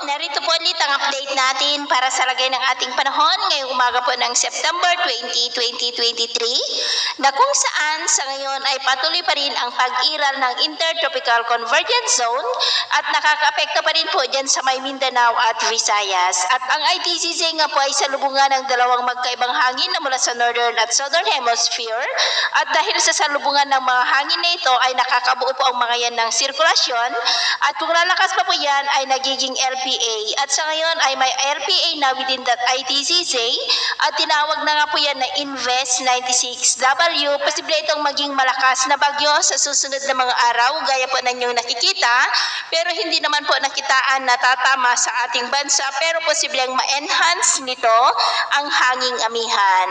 narito po ulit ang update natin para sa lagay ng ating panahon ngayong umaga po ng September 20, 2023 na kung saan sa ngayon ay patuloy pa rin ang pag-iral ng Intertropical Convergence Zone at nakakaapekto pa rin po dyan sa may Mindanao at Visayas. At ang ITCZ nga po ay salubungan ng dalawang magkaibang hangin na mula sa Northern at Southern Hemisphere at dahil sa salubungan ng mga hangin na ito ay nakakabuo po ang mga yan ng sirkulasyon at kung lalakas pa po yan ay nagiging LPA at sa ngayon ay may LPA na within that ITCZ at tinawag na nga po yan na Invest 96W. Posible itong maging malakas na bagyo sa susunod na mga araw gaya po ng inyong nakikita pero hindi naman po nakitaan na tatama sa ating bansa pero posibleng ma-enhance nito ang hanging amihan.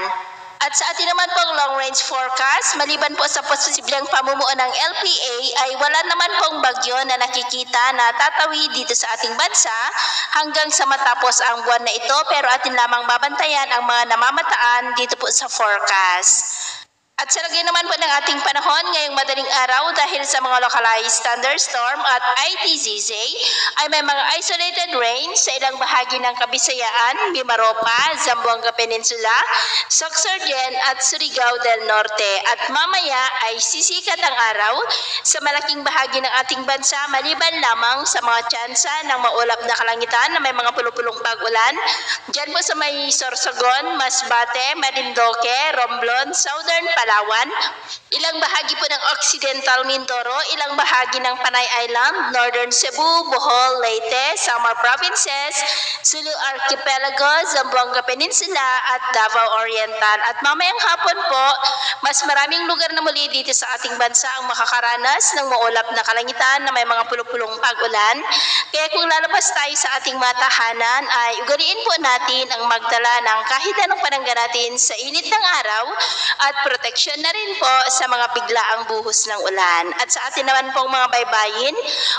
At sa atin naman pong long range forecast, maliban po sa posibleng pamumuo ng LPA ay wala naman pong bagyo na nakikita na tatawid dito sa ating bansa hanggang sa matapos ang buwan na ito pero atin lamang babantayan ang mga namamataan dito po sa forecast. At sa lagay naman po ng ating panahon ngayong madaling araw dahil sa mga localized thunderstorm at ITCZ ay may mga isolated rain sa ilang bahagi ng Kabisayaan, Mimaropa, Zamboanga Peninsula, Sorsogon at Surigao del Norte. At mamaya ay sisikat ang araw sa malaking bahagi ng ating bansa maliban lamang sa mga tsansa ng maulap na kalangitan na may mga pulupulong pag-ulan. Diyan po sa may Sorsogon, Masbate, Marinduque, Romblon, Southern Palawan, ilang bahagi po ng Occidental Mindoro, ilang bahagi ng Panay Island, Northern Cebu, Bohol, Leyte, Samar Provinces, Sulu Archipelago, Zamboanga Peninsula at Davao Oriental. At mamayang hapon po, mas maraming lugar na muli dito sa ating bansa ang makakaranas ng maulap na kalangitan na may mga pulupulong pag-ulan. Kaya kung lalabas tayo sa ating mga tahanan ay ugaliin po natin ang magdala ng kahit anong panangga natin sa init ng araw at proteksyon na rin po sa mga biglaang buhos ng ulan. At sa atin naman pong mga baybayin,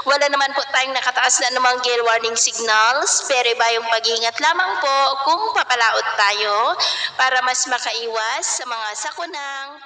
wala naman po tayong nakataas na anumang gale warning signals, pero iba yung pag-iingat lamang po kung papalaot tayo para mas makaiwas sa mga sakunang